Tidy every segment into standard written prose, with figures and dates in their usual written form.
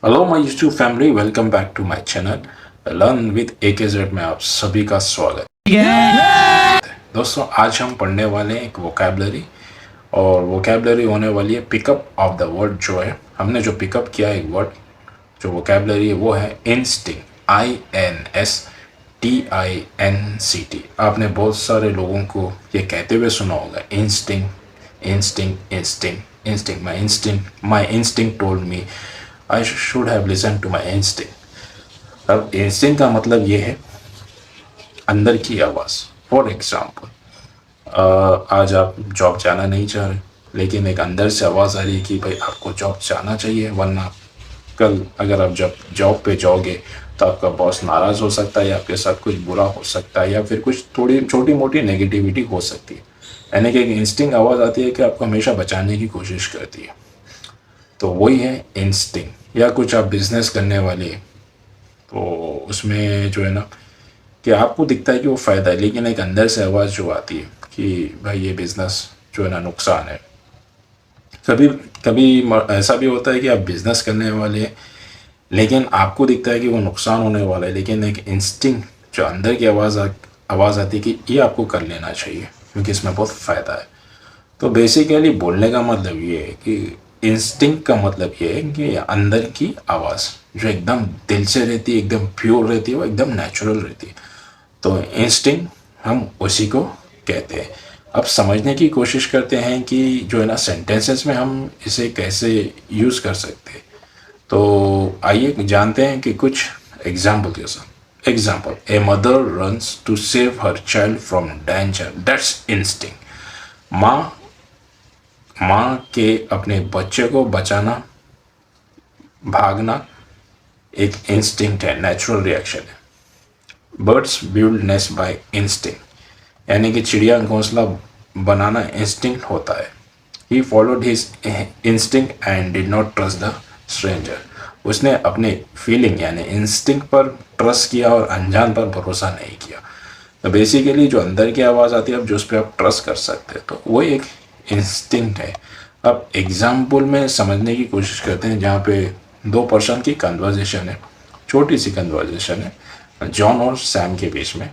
Hello my YouTube family, welcome back to my channel learn with AKZ में आप सभी का स्वागत है। दोस्तों, आज हम पढ़ने वाले हैं एक वोकैबलरी और वोकैबलरी होने वाली है पिकअप ऑफ द वर्ड। जो है हमने जो पिकअप किया एक वर्ड, जो वोकैबलरी है वो है इंस्टिंक्ट, INSTINCT। आपने बहुत सारे लोगों को ये कहते हुए सुना होगा, instinct instinct instinct instinct. My instinct told me I should have listen to my instinct. अब इंस्टिंक्ट का मतलब ये है अंदर की आवाज़। फॉर एग्जाम्पल, आज आप जॉब जाना नहीं चाह रहे, लेकिन एक अंदर से आवाज़ आ रही है कि भाई आपको जॉब जाना चाहिए, वरना कल अगर आप जब जॉब पे जाओगे तो आपका बॉस नाराज़ हो सकता है, या आपके साथ कुछ बुरा हो सकता है, या फिर कुछ थोड़ी छोटी मोटी नेगेटिविटी हो सकती है। यानी कि एक इंस्टिंक्ट आवाज़ आती है कि आपको हमेशा बचाने की कोशिश करती है, तो वही है इंस्टिंक्ट। या कुछ आप बिजनेस करने वाले, तो उसमें जो है ना कि आपको दिखता है कि वो फ़ायदा है, लेकिन एक अंदर से आवाज़ जो आती है कि भाई ये बिज़नेस जो है ना नुकसान है। कभी कभी ऐसा भी होता है कि आप बिज़नेस करने वाले हैं, लेकिन आपको दिखता है कि वो नुकसान होने वाला है, लेकिन एक इंस्टिंक्ट जो अंदर की आवाज़ आती है कि ये आपको कर लेना चाहिए क्योंकि इसमें बहुत फ़ायदा है। तो बेसिकली बोलने का मतलब ये है कि इंस्टिंक्ट का मतलब ये है कि अंदर की आवाज़ जो एकदम दिल से रहती है, एकदम प्योर रहती है, वो एकदम नेचुरल रहती है। तो इंस्टिंक्ट हम उसी को कहते हैं। अब समझने की कोशिश करते हैं कि जो है ना सेंटेंसेस में हम इसे कैसे यूज़ कर सकते हैं। तो आइए जानते हैं कि कुछ एग्जाम्पल के साथ। Example, a mother runs to save her child from danger, that's instinct. माँ के अपने बच्चे को बचाना, भागना एक इंस्टिंक्ट है, नेचुरल रिएक्शन है। Birds build nest by instinct, यानी कि चिड़िया घोंसला बनाना इंस्टिंक्ट होता है। He followed his instinct and did not trust the stranger. उसने अपने फीलिंग यानी इंस्टिंक्ट पर ट्रस्ट किया और अनजान पर भरोसा नहीं किया। तो बेसिकली जो अंदर की आवाज़ आती है, अब जो उस पर आप ट्रस्ट कर सकते हैं, तो वो एक इंस्टिंक्ट है। अब एग्जाम्पल में समझने की कोशिश करते हैं, जहाँ पे दो पर्सन की कन्वर्जेशन है, छोटी सी कन्वर्जेशन है जॉन और सैम के बीच में।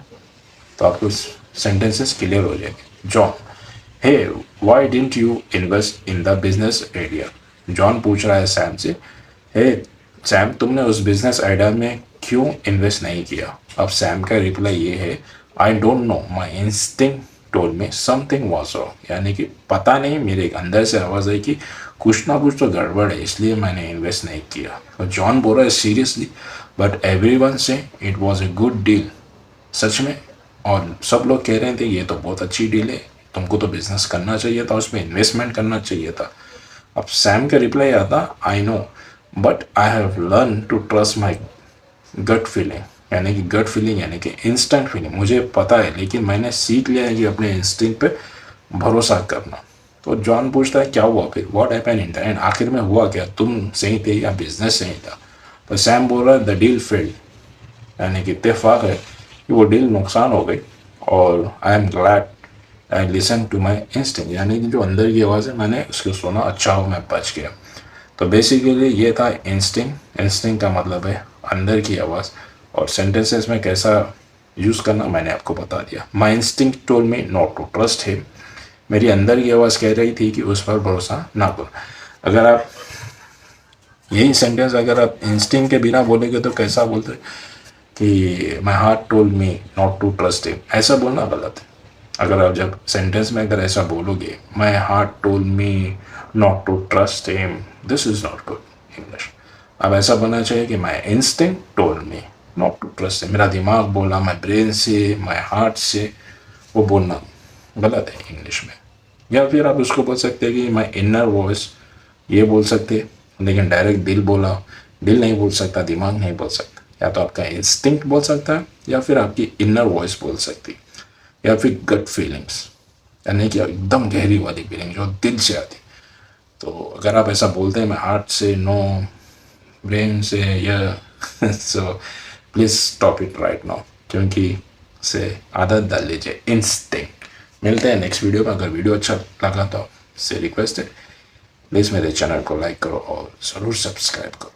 तो आपको सेंटेंसेस क्लियर हो जाएंगे। John, hey why didn't you invest in the business idea. John पूछ रहा है सैम से, हे सैम, तुमने उस बिजनेस आइडिया में क्यों इन्वेस्ट नहीं किया। अब सैम का रिप्लाई ये है, I don't know, my instinct told me something was wrong. यानी कि पता नहीं, मेरे अंदर से आवाज़ आई कि कुछ ना कुछ तो गड़बड़ है, इसलिए मैंने इन्वेस्ट नहीं किया। तो जॉन बोल रहा है seriously, but everyone said it was a good deal. सच में, और सब लोग कह रहे थे ये तो बहुत अच्छी डील है, तुमको तो बिजनेस करना चाहिए था, उसमें इन्वेस्टमेंट करना चाहिए था। अब सैम का रिप्लाई आता, I know but I have learn to trust my gut feeling. यानी कि गट फीलिंग यानी कि इंस्टेंट फीलिंग, मुझे पता है लेकिन मैंने सीख लिया है कि अपने इंस्टिंक्ट पे भरोसा करना। तो जॉन पूछता है क्या हुआ फिर, what happened in the end, आखिर में हुआ क्या, तुम सही थे या बिजनेस सही था। तो सैम बोल रहा है द डील फेल्ड, यानी कि इत्तेफाक है कि वो डील नुकसान हो गई, और I am glad I listen to my instinct. यानी कि जो अंदर की आवाज़ है मैंने उसको सुना, अच्छा हो मैं बच गया। तो बेसिकली ये था इंस्टिंक्ट। इंस्टिंक्ट का मतलब है अंदर की आवाज़, और सेंटेंसेस में कैसा यूज़ करना मैंने आपको बता दिया। My instinct told me not to trust him. मेरी अंदर की आवाज़ कह रही थी कि उस पर भरोसा ना करो। अगर आप यही सेंटेंस अगर आप इंस्टिंक्ट के बिना बोलेंगे तो कैसा बोलते कि my heart told me not to trust him, ऐसा बोलना गलत है। अगर आप जब सेंटेंस में अगर ऐसा बोलोगे, my heart told me not to trust him, this is not good English. अब ऐसा बोलना चाहिए कि my instinct told me not to trust him. मेरा दिमाग बोला, माई ब्रेन से, माई हार्ट से, वो बोलना गलत है इंग्लिश में। या फिर आप उसको बोल सकते हैं कि माई इनर वॉइस, ये बोल सकते हैं, लेकिन डायरेक्ट दिल बोला, दिल नहीं बोल सकता, दिमाग नहीं बोल सकता। या तो आपका इंस्टिंक्ट बोल सकता है, या फिर आपकी इनर वॉइस बोल सकती है, या फिर गट फीलिंग्स, यानी कि एकदम गहरी वाली फीलिंग जो दिल से आती। तो अगर आप ऐसा बोलते हैं मैं हार्ट से, नो ब्रेन से, या so please stop it right now, क्योंकि से आदत डाल लीजिए इंस्टिंक्ट। मिलते हैं नेक्स्ट वीडियो में। अगर वीडियो अच्छा लगा तो से रिक्वेस्ट है, प्लीज़ मेरे चैनल को लाइक करो और ज़रूर सब्सक्राइब करो।